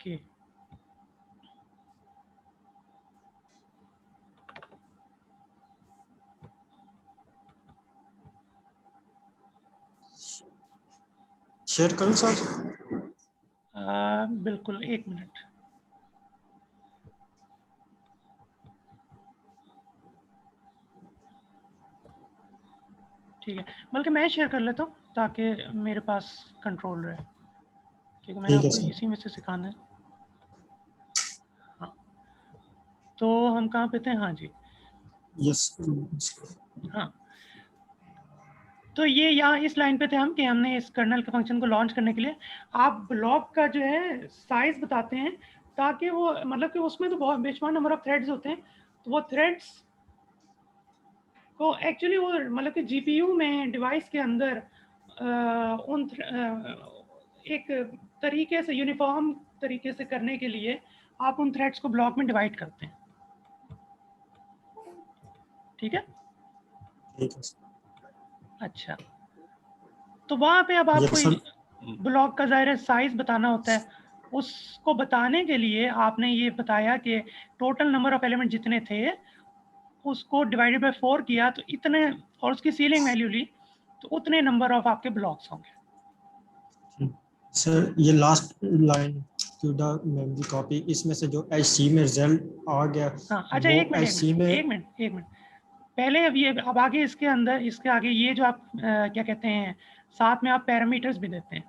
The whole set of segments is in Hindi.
ओके शेयर करूं सर? बिल्कुल, 1 मिनट। ठीक है, बल्कि मैं शेयर कर लेता हूँ ताकि मेरे पास कंट्रोल रहे, क्योंकि मैंने ठीक है आपको सर। इसी में से सिखाना है। हाँ, तो हम कहाँ पे थे? हाँ जी, यस। हाँ, तो ये यहाँ इस लाइन पे थे हम कि हमने इस कर्नल के फंक्शन को लॉन्च करने के लिए आप ब्लॉक का जो है साइज बताते हैं, ताकि वो मतलब कि उसमें तो बहुत बेशुमार नंबर ऑफ थ्रेड्स होते हैं, तो वो थ्रेड्स को एक्चुअली वो मतलब कि जीपीयू में डिवाइस के अंदर एक तरीके से यूनिफॉर्म तरीके से करने के लिए आप उन थ्रेड्स को ब्लॉक में डिवाइड करते हैं। ठीक है, ठीक है सर। अच्छा, तो वहाँ पे अब ये आपको सर ब्लॉक का ज़ाहिर है साइज बताना होता है। उसको बताने के लिए आपने ये बताया कि टोटल नंबर ऑफ एलिमेंट जितने थे उसको डिवाइडेड बाय 4 किया, तो इतने, और उसकी सीलिंग वैल्यू ली, तो उतने नंबर ऑफ आपके ब्लॉक्स होंगे। सर ये last line CUDA memory copy, इसमें से जो एचसी में रिजल्ट आ गया हाँ, अच्छा, वो एक मिनट, एचसी में एक मिनट, एक मिनट, पहले अब आगे इसके अंदर, इसके आगे ये जो आप क्या कहते हैं, साथ में आप पैरामीटर्स भी देते हैं।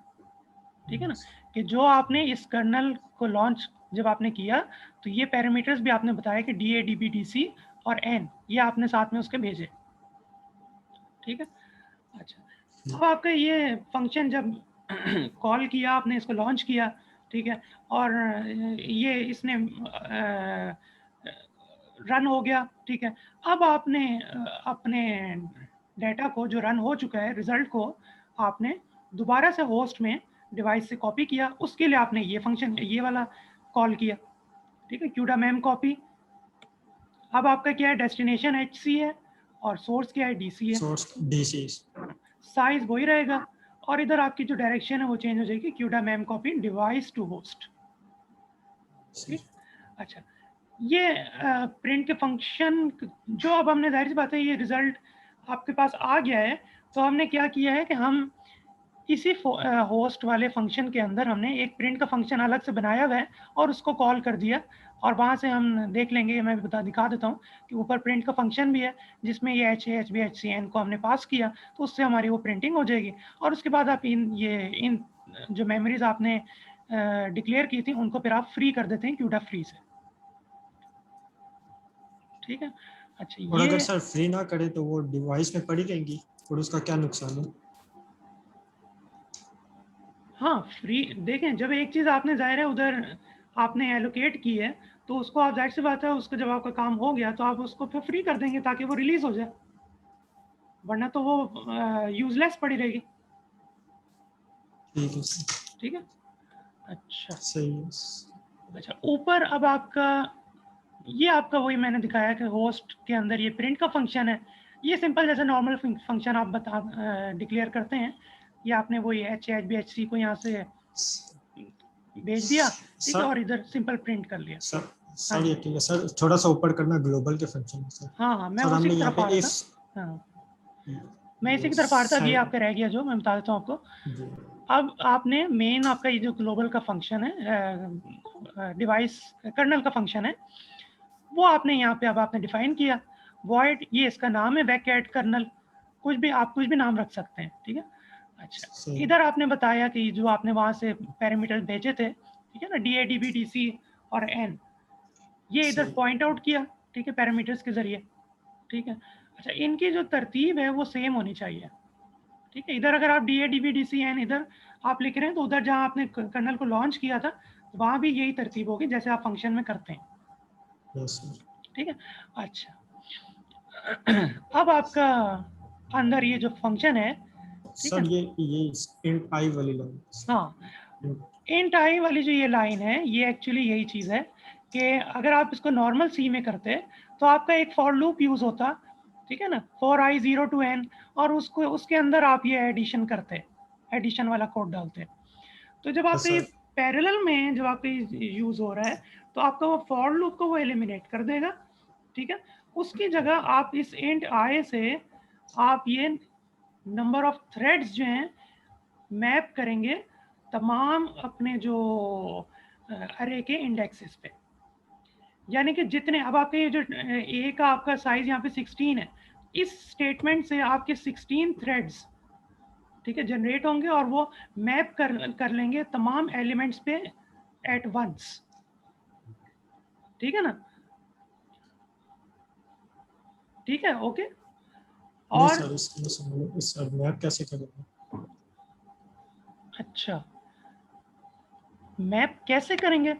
ठीक है ना, कि जो आपने इस कर्नल को लॉन्च जब आपने किया, तो ये पैरामीटर्स भी आपने बताया कि D A D B D C और एन, ये आपने साथ में उसके भेजे। ठीक है, अच्छा, अब आपका ये फंक्शन जब कॉल किया आपने, इसको लॉन्च किया, ठीक है, और ये इसने रन हो गया। ठीक है, अब आपने अपने डाटा को जो रन हो चुका है, रिजल्ट को आपने दोबारा से होस्ट में डिवाइस से कॉपी किया, उसके लिए आपने ये फंक्शन, ये वाला कॉल किया। ठीक है, क्यूडा मैम कॉपी। अब आपका क्या है, डेस्टिनेशन एचसी है और सोर्स क्या है, डीसी है। Source DC. साइज वही रहेगा, और इधर आपकी जो डायरेक्शन है वो चेंज हो जाएगी, CUDA mem copy device to host. ठीक, अच्छा, ये प्रिंट के फंक्शन जो अब हमने, जाहिर सी बात है ये रिजल्ट आपके पास आ गया है, तो हमने क्या किया है कि हम इसी होस्ट वाले फंक्शन के अंदर हमने एक प्रिंट का फंक्शन अलग से बनाया हुआ है और उसको कॉल कर दिया, और वहाँ से हम देख लेंगे, मैं दिखा देता हूँ कि ऊपर प्रिंट का फंक्शन भी है जिसमें ये H A H B H C N को हमने पास किया, तो उससे हमारी वो प्रिंटिंग हो जाएगी, और उसके बाद आप इन जो मेमोरीज आपने डिक्लेयर की थी उनको फिर आप फ्री कर देते हैं क्यूडा फ्री से। ठीक है, अच्छा, और ये अगर सर फ्री ना करे तो वो डिवाइस में पड़ी रहेंगी, और उसका क्या नुकसान है? हाँ, फ्री देखें, जब एक चीज़ आपने ज़ाहिर है उधर आपने एलोकेट की है, तो उसको आप, जाहिर सी बात है, उसका जब आपका काम हो गया तो आप उसको फिर फ्री कर देंगे ताकि वो रिलीज़ हो जाए, वरना तो वो यूजलेस पड़ी रहेगी। ठीक है सर। ठीक है, अच्छा, सही है। अच्छा, ऊपर अब आपका ये आपका वही मैंने दिखाया कि होस्ट के अंदर ये प्रिंट का फंक्शन है, ये सिंपल जैसे नॉर्मल फंक्शन आप डिक्लेयर करते हैं, ये आपने वही H H B H C को यहाँ से भेज दिया, ठीक है, सर और इधर सिंपल प्रिंट कर लिया। सर हाँ सर जी, ये ठीक है सर, थोड़ा सा ऊपर करना ग्लोबल के फंक्शन है सर। हाँ, हाँ, मैं सर उसी हमने की यहाँ तरफ पे आ रहा इस था। हाँ, मैं इसी की तरफ आ रहा था, अब ये आपका रह गया, जो मैं बता देता हूँ आपको। जी अब आपने मेन आपका ये जो ग्लोबल का फंक्शन है, डिवाइस कर्नल का फंक्शन है, वो आपने यहाँ पे अब आपने डिफाइन किया, वॉइड, ये इसका नाम है वैकेट कर्नल, कुछ भी आप कुछ भी नाम रख सकते हैं। ठीक है, अच्छा, सही। इधर आपने बताया कि जो आपने वहाँ से पैरामीटर भेजे थे, ठीक है ना, D A D B D C और एन, ये इधर सही। पॉइंट आउट किया, ठीक है, पैरामीटर्स के जरिए। ठीक है, अच्छा, इनकी जो तरतीब है वो सेम होनी चाहिए। ठीक है, इधर अगर आप D A D B D C N इधर आप लिख रहे हैं, तो उधर जहाँ आपने कर्नल को लॉन्च किया था वहाँ भी यही तरतीब होगी जैसे आप फंक्शन में करते हैं। Yes sir. ठीक है, अच्छा, अब आपका अंदर ये जो फंक्शन है, ठीक है, सर ये इंट आई वाली लाइन। हाँ, इंट आई वाली जो ये लाइन है, ये एक्चुअली यही चीज़ है कि अगर आप इसको नॉर्मल सी में करते तो आपका एक फॉर लूप यूज़ होता, ठीक है ना, फॉर आई 0 to n, और उसको उसके अंदर आप ये एडिशन करते, एडिशन वाला कोड डालते। तो जब यस आपने ये सर। पैरेलल में जब आपका यूज हो रहा है तो आपका वो फॉर लूप को वो एलिमिनेट कर देगा, ठीक है। उसकी जगह आप इस इंट आई से आप ये नंबर ऑफ थ्रेड्स जो हैं मैप करेंगे तमाम अपने जो अरे के इंडेक्सेस पे, यानी कि जितने अब आपके ये जो ए का आपका साइज यहाँ पे 16 है, इस स्टेटमेंट से आपके 16 थ्रेड्स, ठीक है, जनरेट होंगे और वो मैप कर लेंगे तमाम एलिमेंट्स पे एट वंस, ठीक है ना, ठीक है, ओके। नहीं और सर, इस मैप कैसे करेंगे? अच्छा, मैप कैसे करेंगे?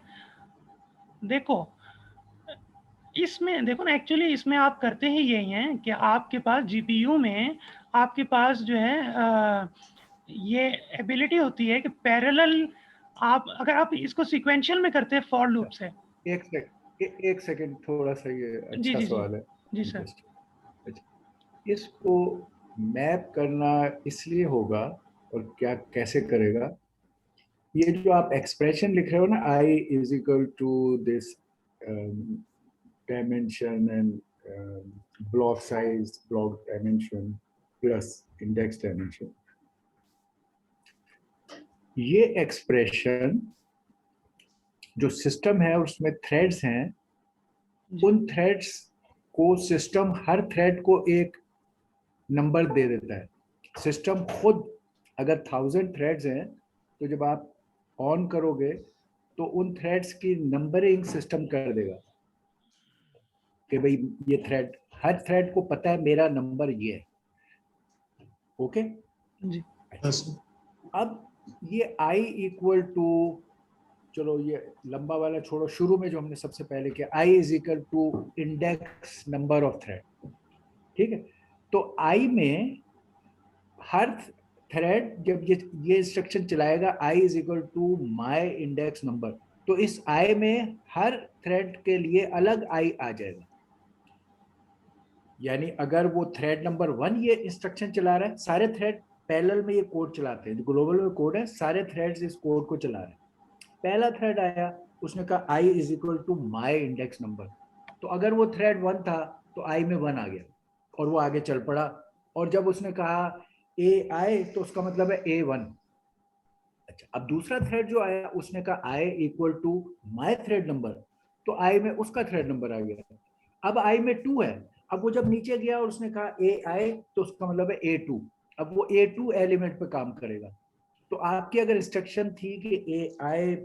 देखो इसमें देखो ना, एक्चुअली इसमें आप करते ही यही हैं कि आपके पास जीपीयू में आपके पास जो है ये एबिलिटी होती है कि पैरेलल, आप अगर आप इसको सीक्वेंशियल में करते हैं फॉर लूप से। एक सेकंड थोड़ा सा, ये जी अच्छा जी जी सवाल है। जी सर। अच्छा, इसको मैप करना इसलिए होगा और क्या कैसे करेगा, ये जो आप एक्सप्रेशन लिख रहे हो ना, I is equal to this dimension and block size, block dimension plus index dimension, ये एक्सप्रेशन जो सिस्टम है उसमें थ्रेड्स हैं, उन थ्रेड्स को सिस्टम हर थ्रेड को एक नंबर दे देता है। सिस्टम खुद अगर 1000 थ्रेड्स हैं तो जब आप ऑन करोगे तो उन थ्रेड्स की नंबरिंग सिस्टम कर देगा कि भाई ये थ्रेड, हर थ्रेड को पता है मेरा नंबर ये है, ओके जी। अब ये i इक्वल टू, चलो ये लंबा वाला छोड़ो, शुरू में जो हमने सबसे पहले किया, i is equal to index number of thread, ठीक है। तो i में हर थ्रेड जब ये इंस्ट्रक्शन चलाएगा i is equal to my index number, तो इस i में हर थ्रेड के लिए अलग i आ जाएगा। यानी अगर वो थ्रेड नंबर 1 ये इंस्ट्रक्शन चला रहा है, सारे थ्रेड पैरेलल में ये कोड चलाते हैं, जो ग्लोबल में कोड है, सारे थ्रेड्स इस कोड को चला रहे हैं। पहला थ्रेड आया, उसने कहा i is equal to my index number, तो अगर वो थ्रेड 1 था तो i में 1 आ गया और वो आगे चल पड़ा। और जब उसने कहा ए आए तो उसका मतलब है A1। अच्छा, अब दूसरा थ्रेड जो आया उसने कहा i equal to my thread number, तो i में उसका थ्रेड नंबर आ गया। अब i में 2 है, अब वो जब नीचे गया और उसने कहा ए आई तो उसका मतलब है A2, अब वो A2 एलिमेंट पे काम करेगा। तो आपकी अगर इंस्ट्रक्शन थी कि A I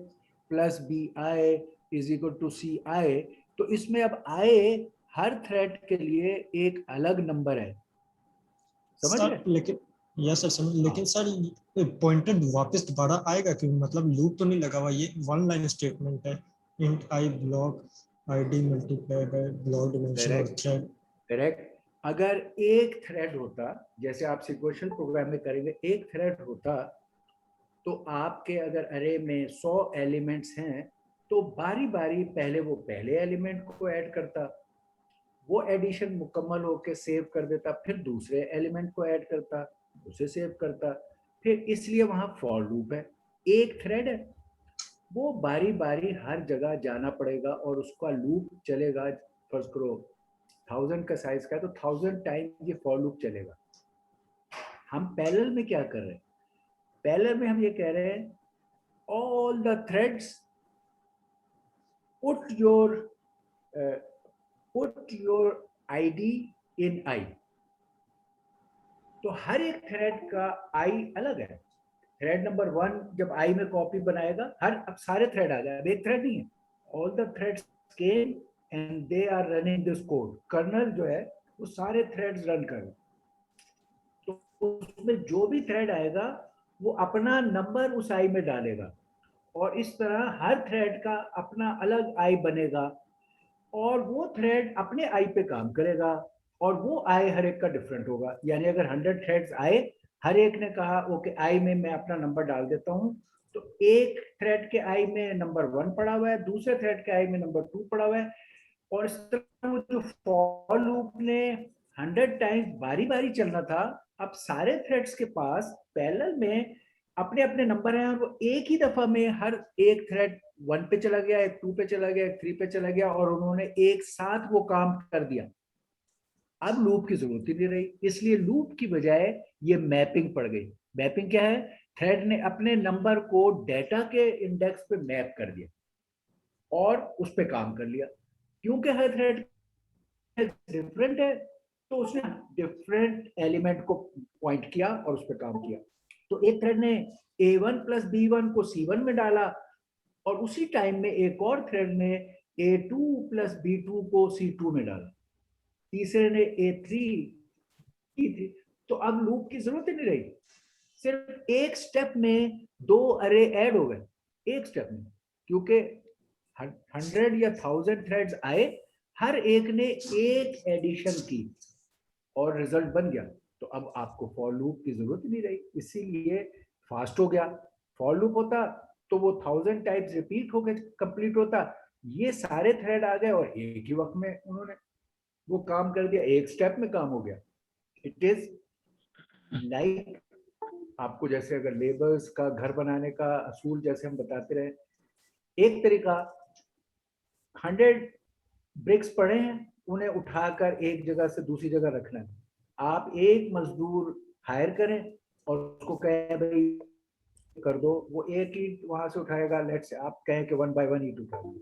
plus B I is equal to C I, तो इसमें अब आई हर थ्रेड के लिए एक अलग नंबर है, समझ सर गए? लेकिन यस सर समझ, लेकिन सर पॉइंटर वापस दोबारा आएगा कि मतलब लूप तो नहीं लगा हुआ, ये वन लाइन स्टेटमेंट है, int I block ID multiply by block dimension और थ्रेड। करेक्ट। अगर एक थ्रेड होता, जैसे आप सिक्वेंशियल प्रोग्राम में करेंगे, एक थ्रेड होता तो आपके अगर अरे में 100 एलिमेंट्स हैं तो बारी बारी पहले वो पहले एलिमेंट को ऐड करता, वो एडिशन मुकम्मल होके सेव कर देता, फिर दूसरे एलिमेंट को ऐड करता, उसे सेव करता, फिर इसलिए वहां फॉर लूप है। एक थ्रेड है, वो बारी बारी हर जगह जाना पड़ेगा और उसका लूप चलेगा। फर्ज करो 1000 का साइज का है तो 1000 टाइम ये फॉर लूप चलेगा। हम पैरेलल में क्या कर रहे हैं, पैरेलल में हम ये कह रहे हैं all the threads put your id in i, तो हर एक थ्रेड का i अलग है। थ्रेड नंबर 1 जब i में कॉपी बनाएगा, अब सारे थ्रेड आ गए, अब एक थ्रेड नहीं है, all the threads came and they are running this code. Kernel जो है वो सारे थ्रेड्स रन कर रहे, तो उसमें जो भी थ्रेड आएगा वो अपना नंबर उस आई में डालेगा और इस तरह हर थ्रेड का अपना अलग आई बनेगा और वो थ्रेड अपने आई पे काम करेगा और वो आई हर एक का डिफरेंट होगा। यानी अगर 100 थ्रेड्स आए, हर एक ने कहा ओके आई में मैं अपना नंबर डाल देता हूँ, तो एक थ्रेड के आई में नंबर 1 पड़ा हुआ है, दूसरे थ्रेड के आई में नंबर 2 पड़ा हुआ है, और इस तरह जो फॉर लूप ने 100 टाइम्स बारी बारी चलना था, अब सारे थ्रेड्स के पास पैरेलल में अपने अपने नंबर हैं और वो एक ही दफा में हर एक थ्रेड 1 पे चला गया, एक 2 पे चला गया, एक 3 पे चला गया और उन्होंने एक साथ वो काम कर दिया। अब लूप की जरूरत ही नहीं रही, इसलिए लूप की बजाय ये मैपिंग पड़ गई। मैपिंग क्या है? थ्रेड ने अपने नंबर को डेटा के इंडेक्स पे मैप कर दिया और उस पे काम कर लिया। क्योंकि हर थ्रेड डिफरेंट है तो उसने डिफरेंट एलिमेंट को पॉइंट किया और उस पर काम किया। तो एक थ्रेड ने A1 प्लस B1 को C1 में डाला और उसी टाइम में एक और थ्रेड ने A2 प्लस B2 को C2 में डाला, तीसरे ने A3 की। तो अब लूप की जरूरत ही नहीं रही, सिर्फ एक स्टेप में 2 अरे ऐड हो गए, एक स्टेप में। क्योंकि 100 या 1000 थ्रेड्स आए, हर एक ने एक एडिशन की और रिजल्ट बन गया। तो अब आपको फॉर लूप की जरूरत नहीं रही, इसीलिए फास्ट हो गया। फॉर लूप होता तो वो 1000 टाइप्स रिपीट हो गए, कंप्लीट होता। ये सारे थ्रेड आ गए और एक ही वक्त में उन्होंने वो काम कर दिया, एक स्टेप में काम हो गया। इट इज लाइक आपको जैसे अगर लेबर्स का घर बनाने का असूल जैसे हम बताते रहे, एक तरीका 100 ब्रिक्स पड़े हैं, उन्हें उठाकर एक जगह से दूसरी जगह रखना है। आप एक मजदूर हायर करें और उसको कहें भाई कर दो, वो एक ईंट वहां से उठाएगा, लेट से आप कहें कि 1 बाय 1 ईंट उठा दो,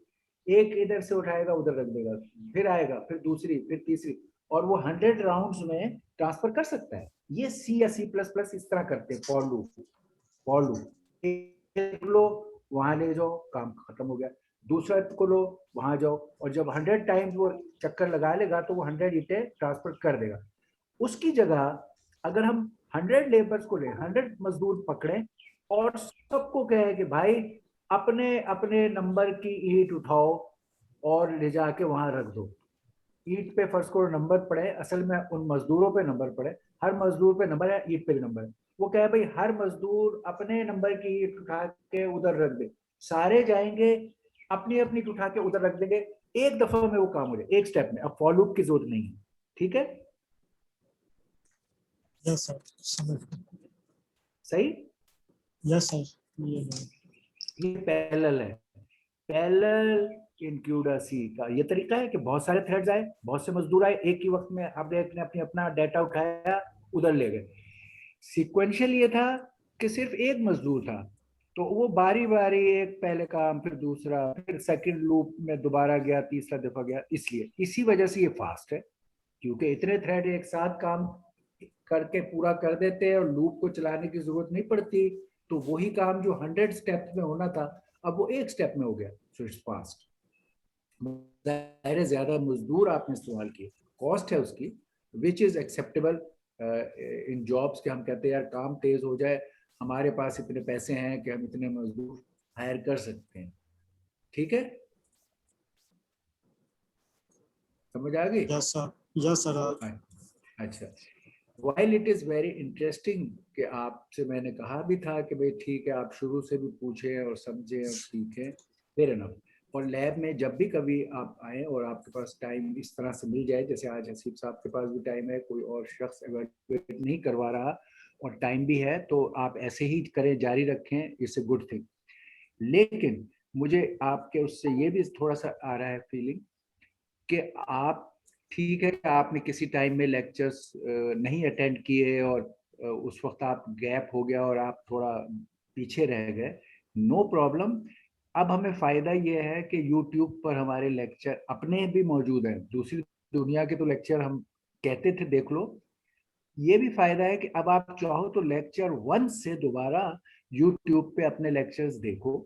एक इधर से उठाएगा उधर रख देगा, फिर आएगा, फिर दूसरी, फिर तीसरी, और वो 100 राउंड्स में ट्रांसफर कर सकता है। ये सी या C++ इस तरह करते हैं फॉर लूप। फॉर लूप एक लो वहां ले जाओ, काम खत्म हो गया, दूसरा को लो वहां जाओ, और जब 100 टाइम्स वो चक्कर लगा लेगा तो वो 100 ईंटें ट्रांसफर कर देगा। उसकी जगह अगर हम 100 लेबर्स को ले, 100 मजदूर पकड़े और सबको कहे कि भाई अपने अपने नंबर की ईंट उठाओ और ले जाके वहां रख दो। ईंट पे फर्स्ट को नंबर पड़े, असल में उन मजदूरों पे नंबर पड़े, हर मजदूर पे नंबर है, ईंट पे भी नंबर है। वो कहे भाई हर मजदूर अपने नंबर की ईंट उठा के उधर रख दे, सारे जाएंगे अपनी अपनी उठा के उधर रख देंगे, एक दफा में वो काम हो जाए, एक स्टेप में। अब फॉर लूप की जरूरत नहीं है, ठीक है? यस सर, समझ गया। सही। यस सर, ये पैरेलल है, पैरेलल इंक्लूडर सी का ये तरीका है कि बहुत सारे थ्रेड्स आए, बहुत से मजदूर आए, एक ही वक्त में आपने अपने अपना डाटा उठाया उधर ले गए। सीक्वेंशियल ये था कि सिर्फ एक मजदूर था, तो वो बारी बारी एक पहले काम, फिर दूसरा, फिर सेकंड लूप में दोबारा गया, तीसरा दफा गया। इसलिए इसी वजह से ये फास्ट है, क्योंकि इतने थ्रेड एक साथ काम करके पूरा कर देते हैं और लूप को चलाने की जरूरत नहीं पड़ती। तो वही काम जो 100 स्टेप में होना था अब वो एक स्टेप में हो गया, सो इट्स फास्ट। ज्यादा मजदूर आपने इस्तेमाल किए, कॉस्ट है उसकी which is acceptable in jobs के। हम कहते हैं यार काम तेज हो जाए, हमारे पास इतने पैसे हैं कि हम इतने मजदूर हायर कर सकते हैं, ठीक है? समझ आ गई? Yes sir, yes sir. अच्छा, while it is very interesting कि आपसे मैंने कहा भी था कि भाई ठीक है आप शुरू से भी पूछे और समझे और सीखें, फेयर एनफ। और लैब में जब भी कभी आप आए और आपके पास टाइम इस तरह से मिल जाए, जैसे आज हसीब साहब के पास भी टाइम है, कोई और शख्स एवेलुएट नहीं करवा रहा और टाइम भी है, तो आप ऐसे ही करें, जारी रखें, इट्स ए गुड थिंग। लेकिन मुझे आपके उससे ये भी थोड़ा सा आ रहा है फीलिंग कि आप, ठीक है आपने किसी टाइम में लेक्चर्स नहीं अटेंड किए और उस वक्त आप गैप हो गया और आप थोड़ा पीछे रह गए, नो प्रॉब्लम। अब हमें फायदा ये है कि YouTube पर हमारे लेक्चर अपने भी मौजूद हैं, दूसरी दुनिया के तो लेक्चर हम कहते थे देख लो। ये भी फायदा है कि अब आप चाहो तो लेक्चर 1 से दोबारा YouTube पे अपने लेक्चर्स देखो,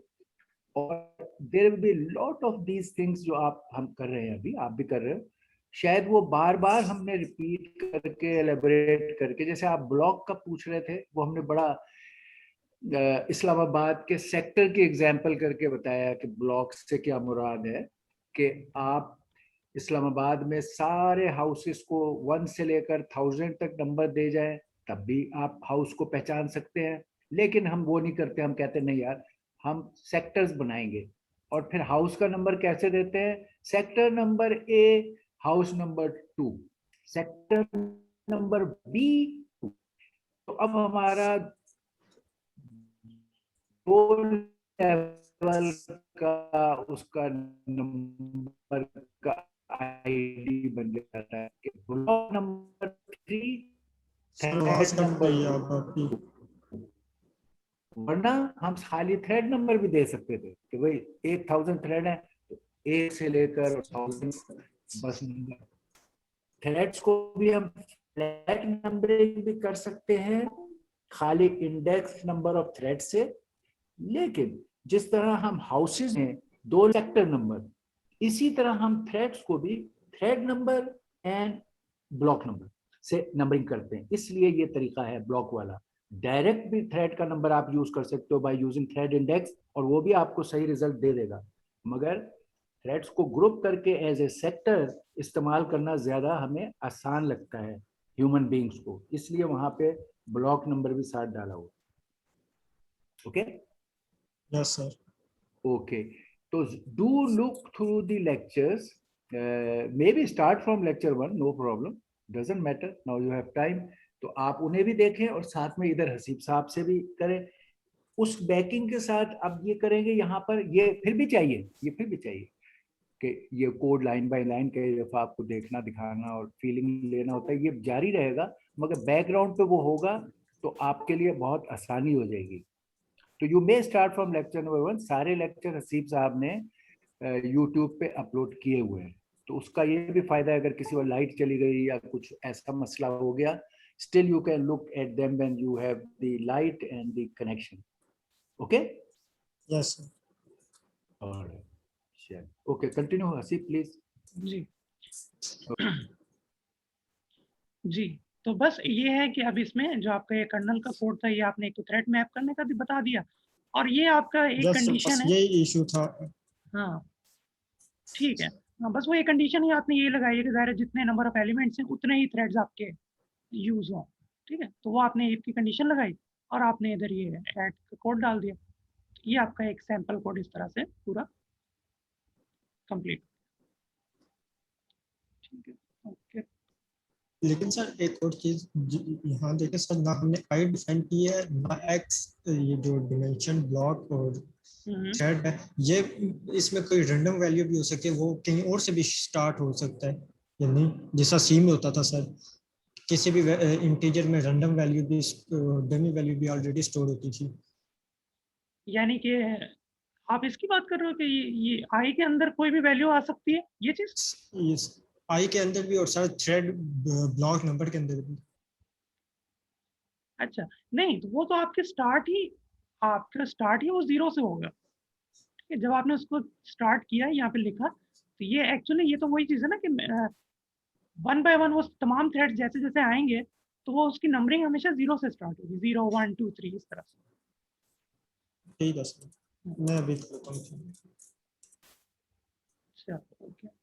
और there will be lot of these things जो हम कर रहे हैं, अभी आप भी कर रहे हो, शायद वो बार बार हमने रिपीट करके एलेबोरेट करके, जैसे आप ब्लॉक का पूछ रहे थे, वो हमने बड़ा इस्लामाबाद के सेक्टर की एग्जांपल करके बताया कि ब्लॉक से क्या मुराद है, कि आप इस्लामाबाद में सारे हाउसेस को 1 से लेकर 1000 तक नंबर दे जाए तब भी आप हाउस को पहचान सकते हैं। लेकिन हम वो नहीं करते, हम कहते नहीं यार हम सेक्टर्स बनाएंगे, और फिर हाउस का नंबर कैसे देते हैं, sector number A house number 2, sector number B। तो अब हमारा दो लेवल का उसका नंबर का आईडी बन जाता है कि ब्लॉक नंबर 3 सर आवाज थ्रेड कट नंबर रही है 2। आपकी। वरना हम खाली थ्रेड नंबर भी दे सकते थे कि भाई 1000 थ्रेड है तो 1 से लेकर 1000 बस नंबर। थ्रेड्स को भी हम फ्लैट नंबरिंग भी कर सकते हैं खाली इंडेक्स नंबर ऑफ थ्रेड से। लेकिन जिस तरह हम हाउसेज में 2 सेक्टर नंबर, इसी तरह हम थ्रेड्स को भी thread number and block number से नंबरिंग करते हैं। इसलिए ये तरीका है ब्लॉक वाला। डायरेक्ट भी थ्रेड का नंबर आप यूज कर सकते हो बाय यूजिंग थ्रेड इंडेक्स, और वो भी आपको सही रिजल्ट दे देगा। मगर थ्रेड्स को ग्रुप करके एज ए सेक्टर इस्तेमाल करना ज्यादा हमें आसान लगता है ह्यूमन बींग्स को, इसलिए वहां पे ब्लॉक नंबर भी साथ डाला हुआ। Okay yes sir. ओके, तो do look through the lectures, maybe start from lecture 1, no problem, doesn't matter, now you have time। तो आप उन्हें भी देखें और साथ में इधर हसीब साहब से भी करें। उस बैकिंग के साथ अब ये करेंगे यहाँ पर, ये फिर भी चाहिए, ये फिर भी चाहिए कि ये कोड लाइन बाय लाइन कई दफा आपको देखना दिखाना और फीलिंग लेना होता है, ये जारी रहेगा। मगर बैकग्राउंड पे वो होगा तो आपके लिए बहुत आसानी हो जाएगी। तो you may start from lecture number 1। सारे लेक्चर हसीब साहब ने यूट्यूब पे अपलोड किए हुए हैं, तो उसका ये भी फायदा है अगर किसी को लाइट चली गई या कुछ ऐसा मसला हो गया, still you can look at them when you have the light and the connection। okay yes sir. all right, sure, okay, continue Hasib please। जी जी। तो बस ये है कि अब इसमें जो आपका ये कर्नल का कोड था, ये आपने एक तो थ्रेड मैप करने का भी बता दिया, और ये आपका एक यस सर, कंडीशन बस है। यही इशू था। हाँ ठीक है। हाँ बस वो एक कंडीशन ही आपने ये लगाई है कि ज़ाहिर है जितने नंबर ऑफ एलिमेंट्स हैं उतने ही थ्रेड्स आपके यूज हों। ठीक है, तो वो आपने एक की कंडीशन लगाई और आपने इधर ये ऐड कोड डाल दिया। ये आपका एक सैंपल कोड इस तरह से पूरा कंप्लीट। ठीक है, ओके। लेकिन सर एक और चीज यहाँ देखें सर, ना हमने आई डिफाइन की है ना एक्स, ये जो डिमेंशन ब्लॉक और थ्रेड है, ये इसमें कोई रैंडम वैल्यू भी हो सकती है, वो कहीं और से भी स्टार्ट हो सकता है या नहीं, जैसा सी में होता था सर, किसी भी इंटीजर में रैंडम वैल्यू भी, डमी वैल्यू भी ऑलरेडी स्टोर होती थी। यानी कि आप इसकी बात कर रहे हो कि ये आई के अंदर कोई भी वैल्यू आ सकती है, ये चीज? इस आई के अंदर भी और सर थ्रेड ब्लॉक नंबर के अंदर भी। अच्छा, नहीं तो वो तो आपके आपका स्टार्ट ही वो 0 से होगा। ठीक है, जब आपने उसको स्टार्ट किया यहाँ पे लिखा, तो ये एक्चुअली ये तो वही चीज़ है ना कि 1 बाय 1 वो तमाम थ्रेड्स जैसे जैसे आएंगे तो वो उसकी नंबरिंग हमेशा 0 से स्टार्ट होगी, 0 1 2 3 इस तरह से। ठीक है सर, मैं अभी करता हूँ। अच्छा ओके।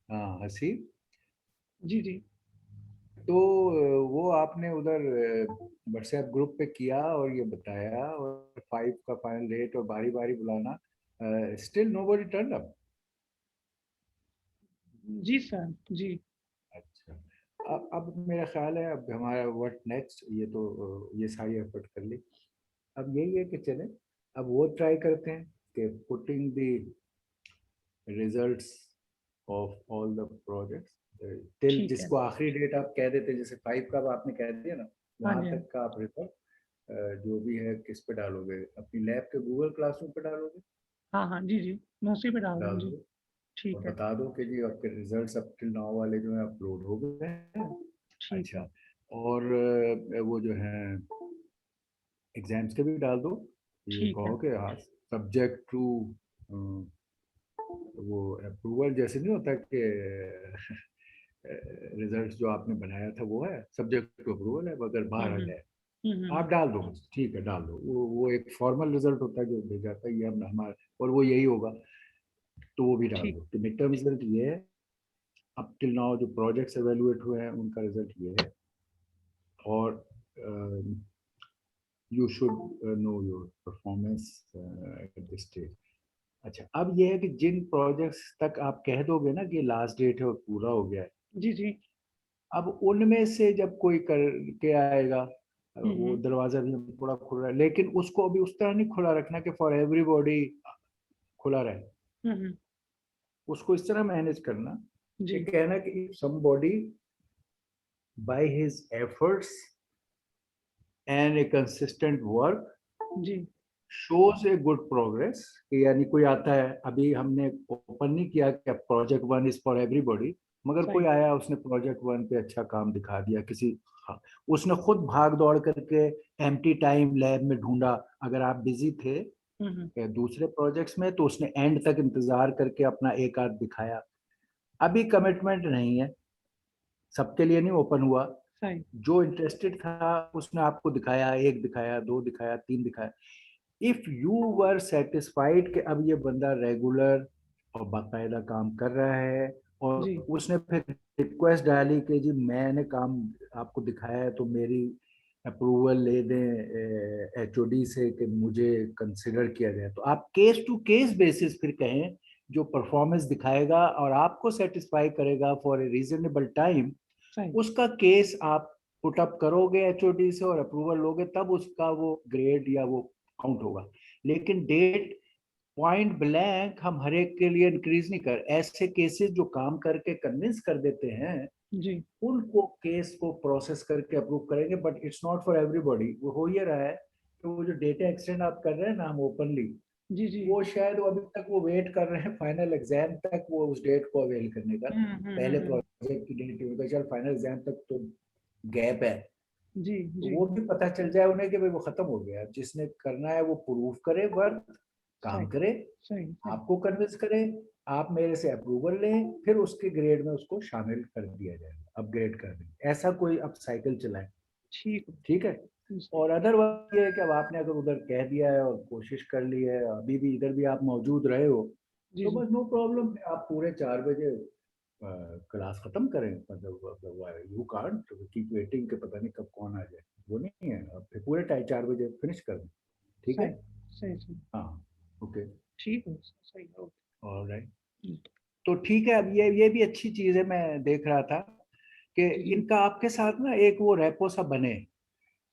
हाँ हसीब, जी जी। तो वो आपने उधर व्हाट्सएप ग्रुप पे किया और ये बताया, और 5 का फाइनल रेट और बारी बारी बुलाना, स्टिल नोबडी टर्न अप। जी सर जी। अच्छा, अब मेरा ख्याल है अब हमारा व्हाट नेक्स्ट, ये तो ये सारी एफर्ट कर ली, अब यही है कि चले अब वो ट्राई करते हैं कि putting the results of all the projects till, ठीक है। जिसको आखिरी डेट आप कह देते, जैसे 5 का आपने कह दिया ना, हाँ वहां जी, हाँ तक का आप रिजल्ट जो भी है किस पे डालोगे, अपनी लैब के गूगल क्लासरूम पे डालोगे? हाँ हाँ जी जी, मैं उसी पे डाल रहा हूँ डाल जी। दो और ठीक है। बता दो कि जी आपके रिजल्ट्स अब टिल 9 वाले जो है अपलोड हो गए हैं। ठीक है। अच्छा, और वो जो है एग्जाम्स के भी डाल दो, ये ठीक है। कहो कि हाँ सब्जेक्ट टू वो अप्रूवल जैसे नहीं होता कि रिजल्ट जो आपने बनाया था वो है सब्जेक्ट टू अप्रूवल है, अगर बाहर आ जाए आप डाल दो, ठीक है डाल दो, वो एक फॉर्मल रिजल्ट होता है जो भेजा जाता है, ये हम हमारा और वो यही होगा, तो वो भी डाल ठीक। दो। तो मिड टर्म रिजल्ट ये है, अब टिल नाउ जो प्रोजेक्ट्स एवेलुएट हुए हैं उनका रिजल्ट ये है, और you should know your performance at this stage. अच्छा, अब ये है कि जिन प्रोजेक्ट्स तक आप कह दोगे ना कि लास्ट डेट है और पूरा हो गया है, जी जी। अब उनमें से जब कोई करके आएगा, वो दरवाजा भी थोड़ा खुल रहा है, लेकिन उसको अभी उस तरह नहीं खुला रखना कि फॉर एवरीबॉडी खुला रहे, उसको इस तरह मैनेज करना कि जी कहना कि if somebody by his efforts and a consistent work जी। शोज ए गुड प्रोग्रेस, यानी कोई आता है, अभी हमने ओपन नहीं किया कि प्रोजेक्ट 1 इज फॉर एवरीबॉडी, मगर सही। कोई आया उसने प्रोजेक्ट 1 पे अच्छा काम दिखा दिया, किसी हाँ, उसने खुद भाग दौड़ करके एम्प्टी टाइम लैब में ढूंढा, अगर आप बिजी थे या दूसरे प्रोजेक्ट्स में तो उसने एंड तक इंतजार करके अपना एक आध दिखाया। अभी कमिटमेंट नहीं है, सबके लिए नहीं ओपन हुआ, सही। जो इंटरेस्टेड था उसने आपको दिखाया, एक दिखाया, दो दिखाया, तीन दिखाया। इफ यू वर सेटिस्फाइड कि अब ये बंदा रेगुलर और बाकायदा काम कर रहा है, और जी उसने फिर रिक्वेस्ट डाली कि जी मैंने काम आपको दिखाया है तो मेरी अप्रूवल ले दें एचओडी से कि मुझे कंसिडर किया जाए, तो आप केस टू केस बेसिस फिर कहें, जो परफॉर्मेंस दिखाएगा और आपको सेटिस्फाई करेगा फॉर ए रीजनेबल टाइम, सही। उसका केस आप पुट अप करोगे एचओडी से और अप्रूवल लोगे, तब उसका वो ग्रेड या वो काउंट होगा। लेकिन डेट पॉइंट ब्लैंक हम हर एक के लिए इंक्रीज नहीं कर, ऐसे केसेस जो काम करके कन्विंस कर देते हैं जी उनको केस को प्रोसेस करके अप्रूव करेंगे, but it's not for everybody. वो हो ये रहा है कि वो जो डेटा एक्सटेंड आप कर रहे हैं ना हम ओपनली, जी जी। वो शायद वो अभी तक वो वेट कर रहे हैं फाइनल एग्जाम तक वो उस डेट को अवेल करने का, पहले प्रोजेक्ट की डेट होगा, चल फाइनल एग्जाम तक तो गैप है, जी तो जी। वो भी पता चल जाए उन्हें कि भाई वो खत्म हो गया, जिसने करना है वो प्रूव करे, वर्क काम सही करे, सही सही। आपको कन्विंस करे, आप मेरे से अप्रूवल लें, फिर उसके ग्रेड में उसको शामिल कर दिया जाएगा, अपग्रेड कर देंगे, ऐसा कोई अब साइकिल चलाएं। ठीक। ठीक है, सही। और अदरवाइज ये है कि अब आपने अगर उधर कह दिया है और कोशिश कर ली है, अभी भी इधर भी आप मौजूद रहे हो, जी तो जी। बस नो प्रॉब्लम, आप पूरे 4 बजे क्लास खत्म करें, मतलब यू कांट कीप वेटिंग के पता नहीं कब कौन आ जाए, वो नहीं है, आप फिर पूरे 4 बजे फिनिश कर दें, ठीक है। सही सही सही। हाँ, ओके, ठीक है सही। ओके। ऑलराइट। तो ठीक है, अब ये भी अच्छी चीज है, मैं देख रहा था कि जी जी। इनका आपके साथ ना एक वो रेपो सा बने,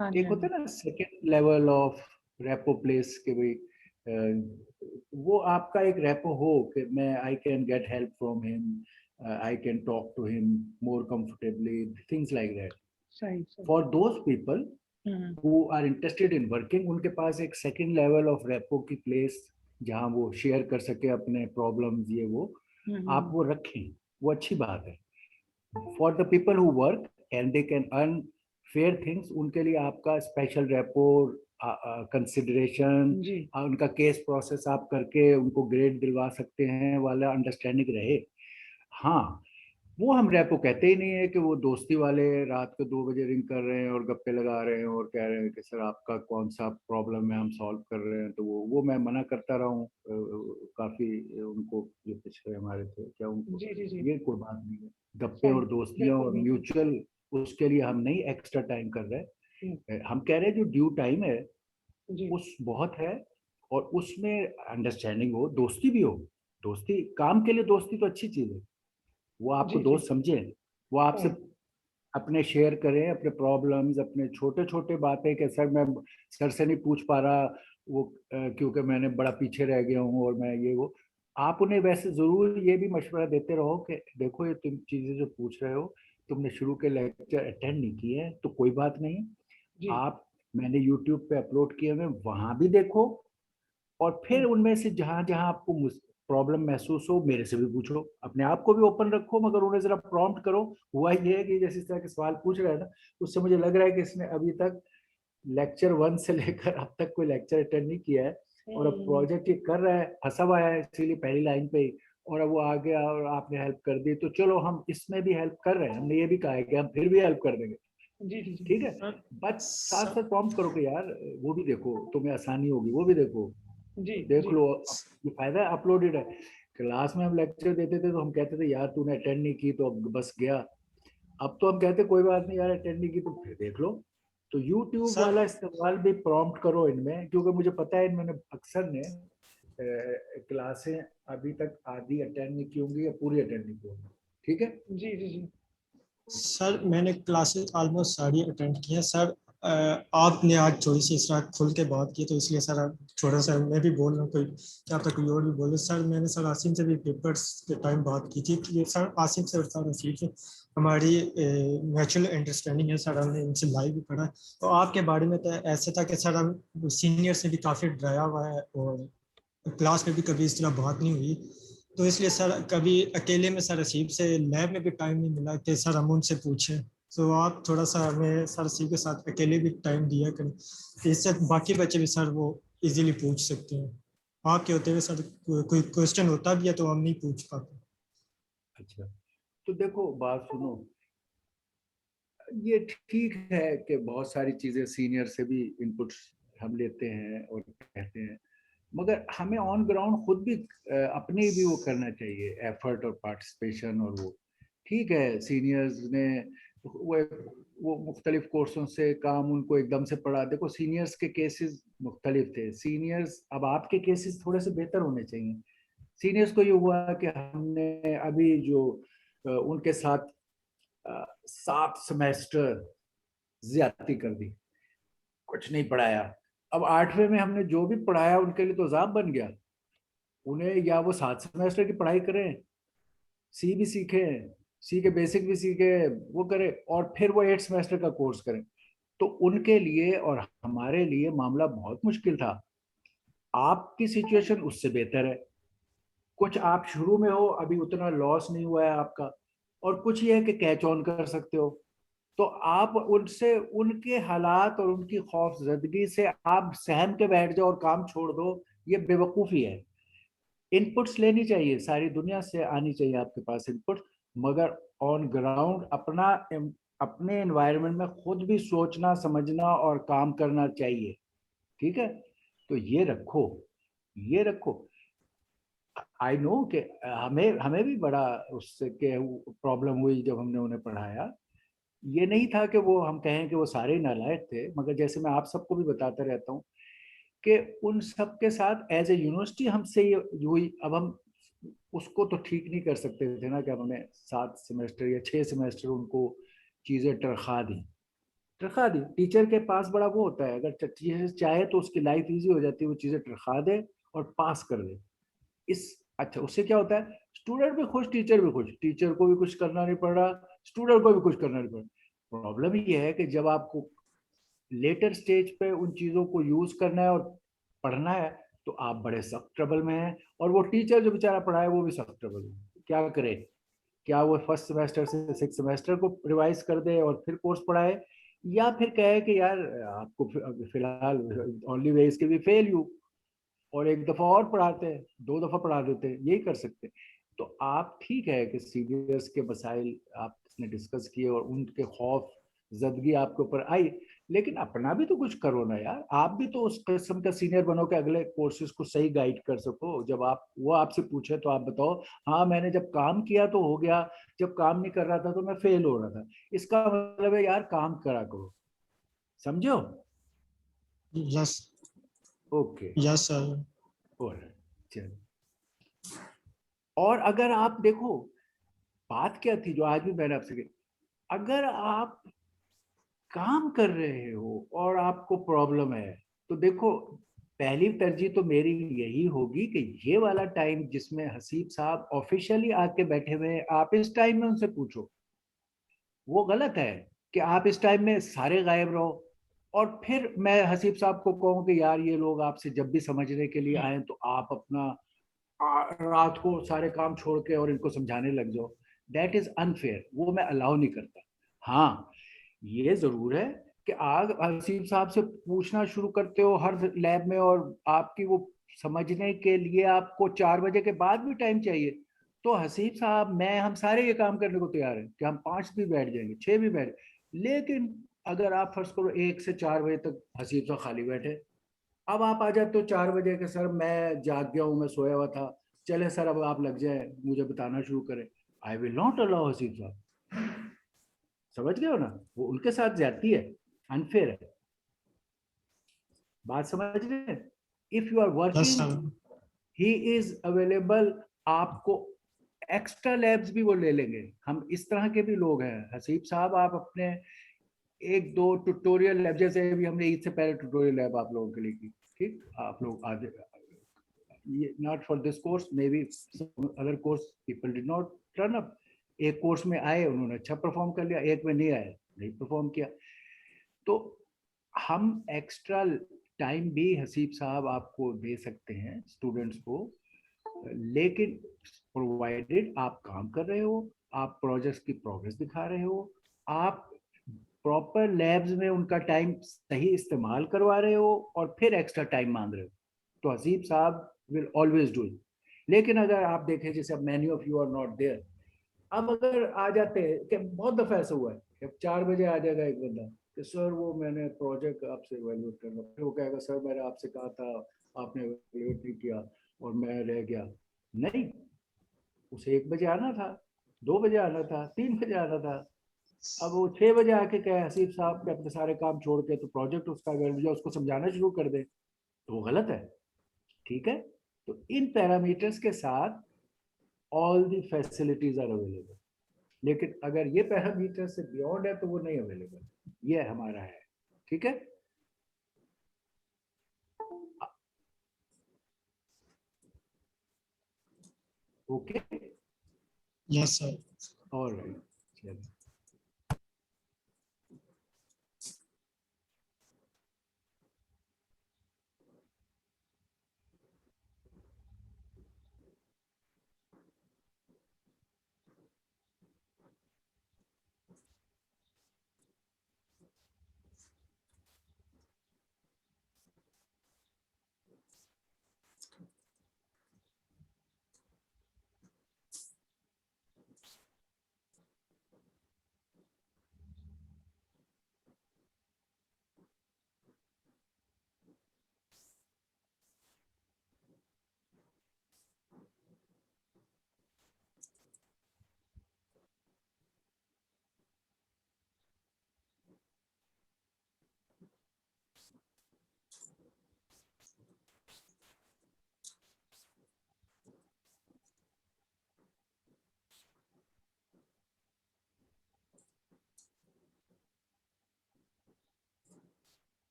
हाँ जी एक हाँ होता जी। है ना second level of repo place के भाई, वो आपका एक रेपो हो कि मैं I can get help from him, I can talk to him more comfortably, things like that, सही सही। For those people who are interested in working, उनके पास एक सेकेंड लेवल ऑफ रेपो की प्लेस जहाँ वो शेयर कर सके अपने प्रॉब्लम्स, ये वो आप वो रखें, वो अच्छी बात है। For the people who work and they can earn fair things, उनके लिए आपका स्पेशल रेपो कंसिडरेशन, जी उनका केस प्रोसेस आप करके उनको ग्रेड दिलवा सकते हैं वाला अंडरस्टैंडिंग रहे। हाँ, वो हम रेपो कहते ही नहीं है कि वो दोस्ती वाले रात को 2 बजे रिंग कर रहे हैं और गप्पे लगा रहे हैं और कह रहे हैं कि सर आपका कौन सा प्रॉब्लम है हम सॉल्व कर रहे हैं, तो वो मैं मना करता रहा हूँ काफी उनको, जो पिछले हमारे थे क्या उनको, जी जी जी। ये कोई बात नहीं है, गप्पे सही। और दोस्तियां बिल्कुल और बिल्कुल। म्यूचुअल, उसके लिए हम नहीं एक्स्ट्रा टाइम कर रहे, हम कह रहे हैं जो ड्यू टाइम है जी उस बहुत है, और उसमें अंडरस्टैंडिंग हो, दोस्ती भी हो, दोस्ती काम के लिए, दोस्ती तो अच्छी चीज है, वो आपको जी जी। दोस्त समझे, वो आपसे सही। अपने शेयर करें अपने प्रॉब्लम्स, अपने छोटे छोटे बातें कि सर मैं सर से नहीं पूछ पा रहा वो क्योंकि मैंने बड़ा पीछे रह गया हूँ और मैं ये वो, आप उन्हें वैसे जरूर ये भी मशवरा देते रहो कि देखो ये तुम चीजें जो पूछ रहे हो, तुमने शुरू के लेक्चर अटेंड नहीं किए हैं तो कोई बात नहीं, जी आप मैंने यूट्यूब पे अपलोड किए हुए वहां भी देखो, और फिर उनमें से जहां जहां आपको प्रॉब्लम महसूस हो मेरे से भी पूछो, अपने आप को भी ओपन रखो, मगर उन्हें जरा प्रॉम्प्ट करो। हुआ ये है कि जैसे इस तरह के सवाल पूछ रहे हैं ना, उससे मुझे लग रहा है कि इसने अभी तक लेक्चर 1 से लेकर अब तक कोई लेक्चर अटेंड नहीं किया है, और अब प्रोजेक्ट ये कर रहा है, फंसा हुआ है इसीलिए पहली लाइन पे ही, और अब वो आ गया और आपने हेल्प कर दी, तो चलो हम इसमें भी हेल्प कर रहे हैं, हमने ये भी कहा है कि हम फिर भी हेल्प कर देंगे, जी जी जी ठीक है। सर बट साथ सर साथ प्रॉम्प्ट करो कि यार वो भी देखो, तुम्हें आसानी होगी, वो भी देखो, जी देख जी लो। ये फायदा है, अपलोडेड है। क्लास में हम लेक्चर देते थे तो हम कहते थे यार तूने अटेंड नहीं की तो अब बस गया। अब तो हम कहते कोई बात नहीं यार, अटेंड नहीं की तो फिर देख लो। तो YouTube सर वाला इस्तेमाल भी प्रॉम्प्ट करो इनमें, क्योंकि मुझे पता है इनमें अक्सर ने क्लासें अभी तक आधी अटेंड नहीं की होंगी या पूरी अटेंड नहीं की होंगी, ठीक है। जी जी जी सर मैंने क्लासेस ऑलमोस्ट सारी अटेंड की हैं सर। आपने आज थोड़ी सी इस तरह खुल के बात की तो इसलिए सर अब थोड़ा सा मैं भी बोल रहा हूँ, कोई क्या पता कोई और भी बोले। सर मैंने सर आसिम से भी पेपर्स के टाइम बात की थी कि ये सर आसिम से और सर रफीक से हमारी नेचुरल अंडरस्टैंडिंग है सर, हमने इनसे लाइव भी पढ़ा। तो आपके बारे में तो ऐसे था कि सर हम सीनियर से भी काफ़ी डराया हुआ है और क्लास में भी कभी इस तरह बात नहीं हुई। तो इसलिए सर कभी अकेले में सर रसीब से लैब में भी टाइम नहीं मिला कि सर हम उनसे पूछें। तो आप थोड़ा सा हमें सर रसीब के साथ अकेले भी टाइम दिया करें, तो इससे बाकी बच्चे भी सर वो इजीली पूछ सकते हैं। आपके होते हुए सर कोई क्वेश्चन होता भी है तो हम नहीं पूछ पाते। अच्छा, तो देखो बात सुनो, ये ठीक है कि बहुत सारी चीजें सीनियर से भी इनपुट हम लेते हैं और कहते हैं, मगर हमें ऑन ग्राउंड खुद भी अपने भी वो करना चाहिए, एफर्ट और पार्टिसिपेशन। और वो ठीक है, सीनियर्स ने वो वो मुख्तलिफ कोर्सों से काम उनको एकदम से पढ़ा, देखो सीनियर्स के केसेस मुख्तलिफ थे, सीनियर्स अब आपके केसेस थोड़े से बेहतर होने चाहिए। सीनियर्स को ये हुआ कि हमने अभी जो उनके साथ 7 सेमेस्टर ज्यादती कर दी, कुछ नहीं पढ़ाया। अब 8वें में हमने जो भी पढ़ाया उनके लिए तो अजाब बन गया। उन्हें या वो 7 सेमेस्टर की पढ़ाई करें, सी भी सीखे, सी के बेसिक भी सीखे, वो करें, और फिर वो 8 सेमेस्टर का कोर्स करें, तो उनके लिए और हमारे लिए मामला बहुत मुश्किल था। आपकी सिचुएशन उससे बेहतर है, कुछ आप शुरू में हो, अभी उतना लॉस नहीं हुआ है आपका, और कुछ ये है कि कैच ऑन कर सकते हो। तो आप उनसे, उनके हालात और उनकी खौफजदगी से आप सहम के बैठ जाओ और काम छोड़ दो, ये बेवकूफ़ी है। इनपुट्स लेनी चाहिए, सारी दुनिया से आनी चाहिए आपके पास इनपुट, मगर ऑन ग्राउंड अपना अपने एनवायरनमेंट में खुद भी सोचना समझना और काम करना चाहिए, ठीक है। तो ये रखो, ये रखो। आई नो कि हमें हमें भी बड़ा उससे के प्रॉब्लम हुई जब हमने उन्हें पढ़ाया। ये नहीं था कि वो हम कहें कि वो सारे नालायक थे, मगर जैसे मैं आप सबको भी बताता रहता हूँ कि उन सब के साथ एज ए यूनिवर्सिटी हमसे ये हुई। अब हम उसको तो ठीक नहीं कर सकते थे ना कि हमने 7 सेमेस्टर या 6 सेमेस्टर उनको चीज़ें टरखा दी। टीचर के पास बड़ा वो होता है, अगर टीचर चाहे तो उसकी लाइफ इजी हो जाती है, वो चीज़ें टरखा दे और पास कर दे। इस अच्छा, उससे क्या होता है, स्टूडेंट भी खुश, टीचर भी खुश, टीचर को भी कुछ करना नहीं पड़ रहा, स्टूडेंट को भी कुछ करना नहीं पड़ रहा। प्रॉब्लम ये है कि जब आपको लेटर स्टेज पे उन चीज़ों को यूज करना है और पढ़ना है, तो आप बड़े सख्त ट्रबल में हैं, और वो टीचर जो बेचारा पढ़ाए वो भी सख्त ट्रबल में। क्या करे, क्या वो फर्स्ट सेमेस्टर से 6 सेमेस्टर को रिवाइज कर दे और फिर कोर्स पढ़ाए, या फिर कहे कि यार आपको फिलहाल ओनली वे इसके भी फेल यू, और एक दफा और पढ़ाते हैं, 2 दफा पढ़ा देते हैं, यही कर सकते हैं। तो आप ठीक है कि सीनियर्स के मसाइल आपने डिस्कस किए और उनके खौफ जदगी आपके ऊपर आई, लेकिन अपना भी तो कुछ करो ना यार, आप भी तो उस किस्म का सीनियर बनो कि अगले कोर्सेज को सही गाइड कर सको। जब आप वो आपसे पूछे तो आप बताओ हाँ मैंने जब काम किया तो हो गया, जब काम नहीं कर रहा था तो मैं फेल हो रहा था। इसका मतलब है यार काम करा करो, समझो। Yes okay, yes sir. चलो। और अगर आप देखो, बात क्या थी जो आज भी मैंने आपसे कही, अगर आप काम कर रहे हो और आपको प्रॉब्लम है, तो देखो पहली तरजीह तो मेरी यही होगी कि ये वाला टाइम जिसमें हसीब साहब ऑफिशियली आके बैठे हुए हैं, आप इस टाइम में उनसे पूछो। वो गलत है कि आप इस टाइम में सारे गायब रहो और फिर मैं हसीब साहब को कहूँ कि यार ये लोग आपसे जब भी समझने के लिए आए तो आप अपना रात को सारे काम छोड़ के और इनको समझाने लग जाओ। दैट इज अनफेयर, वो मैं अलाउ नहीं करता। हाँ, ये जरूर है कि आग हसीब साहब से पूछना शुरू करते हो हर लैब में और आपकी वो समझने के लिए आपको 4 बजे के बाद भी टाइम चाहिए, तो हसीब साहब मैं हम सारे ये काम करने को तैयार हैं कि हम 5 भी बैठ जाएंगे, 6 भी बैठ, लेकिन अगर आप फर्ज करो 1 से 4 बजे तक हसीब साहब खाली बैठे, अब आप आ जाते हो 4 बजे के, सर मैं जाग गया हूँ, मैं सोया हुआ था, चले सर अब आप लग जाए मुझे बताना शुरू करें, I will not allow Haseeb साहब। समझ गए हो ना, वो उनके साथ जाती है, अनफेयर है, बात समझ रहे हैं। If you are yes working sir. He is available, आपको एक्स्ट्रा लैब्स भी वो ले लेंगे, हम इस तरह के भी लोग हैं हसीब साहब, आप अपने 1-2 ट्यूटोरियल लैब, जैसे अभी हमने ईद से पहले ट्यूटोरियल लैब आप लोगों के लिए की, ठीक, आप लोग आज, not for this course, may be other course people did not turn up, एक कोर्स में आए उन्होंने अच्छा परफॉर्म कर लिया, एक में नहीं आए नहीं परफॉर्म किया, तो हम एक्स्ट्रा टाइम भी हसीब साहब आपको दे सकते हैं स्टूडेंट्स को, लेकिन प्रोवाइडेड आप काम कर रहे हो, आप प्रोजेक्ट्स की प्रोग्रेस दिखा रहे हो, आप प्रॉपर लैब्स में उनका टाइम सही इस्तेमाल करवा रहे हो, और फिर एक्स्ट्रा टाइम मांग रहे हो, तो हसीब साहब विल ऑलवेज डू इट। लेकिन अगर आप देखें जैसे अब many of you are not there, अब अगर आ जाते हैं कि बहुत दफा ऐसा हुआ है कि 4 बजे आ जाएगा एक बंदा कि सर वो मैंने प्रोजेक्ट आपसे इवेल्युएट करना, फिर वो कहेगा सर मैंने आपसे कहा था, आपने इवेल्युएट नहीं किया और मैं रह गया, नहीं, उसे 1 बजे आना था, 2 बजे आना था, 3 बजे आना था, अब वो 6 बजे आके कहे हसीब साहब के अपने सारे काम छोड़ के तो प्रोजेक्ट उसका या उसको समझाना शुरू कर दे, तो वो गलत है, ठीक है। तो इन पैरामीटर्स के साथ all the facilities are available, लेकिन अगर ये पैरामीटर से बियॉन्ड है तो वो नहीं अवेलेबल, ये हमारा है, ठीक है। Okay, yes sir. ऑलराइट, चलिए।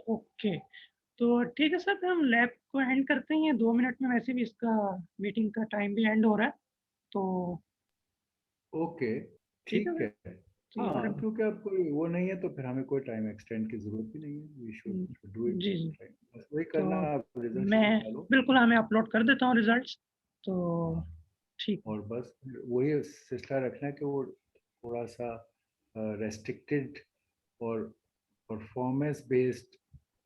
ओके, तो ठीक है सर, फिर हम लैब को एंड करते हैं। 2 मिनट में वैसे भी इसका मीटिंग का टाइम भी एंड हो रहा है, तो ओके, ठीक है ठीक फिर। है। तो हाँ, क्योंकि अब कोई वो नहीं है तो फिर हमें कोई टाइम एक्सटेंड की जरूरत भी नहीं है। वी शुड डू इट जी, ऑन जी। टाइम। बस वही तो करना, आप रिजल्ट मैं निकालो। बिल्कुल हमें अपलोड कर देता हूँ रिजल्ट्स, तो हाँ, ठीक है। और बस वही सिलसिला रखना कि वो थोड़ा सा रेस्ट्रिक्टेड और performance based,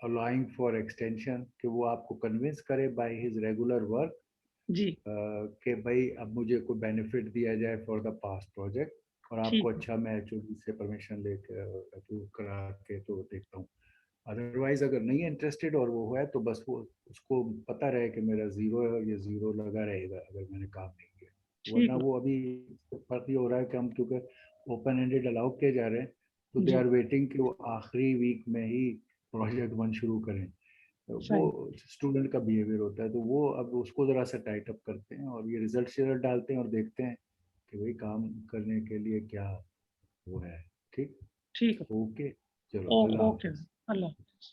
allowing for extension, कि वो आपको कन्विंस करे बाय हिज रेगुलर वर्क जी, कि भाई अब मुझे कोई बेनिफिट दिया जाए फॉर द पास्ट प्रोजेक्ट, और आपको ठीक है, अच्छा मैं एचओडी से परमिशन लेकर अप्रूव करा के तो देखता हूँ। अदरवाइज अगर नहीं है इंटरेस्टेड और वो है तो बस वो उसको पता रहे कि मेरा जीरो है और ये जीरो लगा रहेगा अगर मैंने काम नहीं किया। ठीक वरना है। वो अभी फर्क ये हो रहा है कि हम क्योंकि ओपन एंडेड अलाउ किए जा रहे हैं, तो दे जी, आर वेटिंग कि वो आखिरी वीक में ही प्रोजेक्ट वन शुरू करें। तो वो सही। स्टूडेंट का बिहेवियर होता है, तो वो अब उसको जरा सा टाइट अप करते हैं और ये रिजल्ट डालते हैं और देखते हैं कि भाई काम करने के लिए क्या वो है। ठीक, ठीक है। ओके, चलो ओ अल्लाह ओके, हाफिज। अल्लाह हाफ़िज़।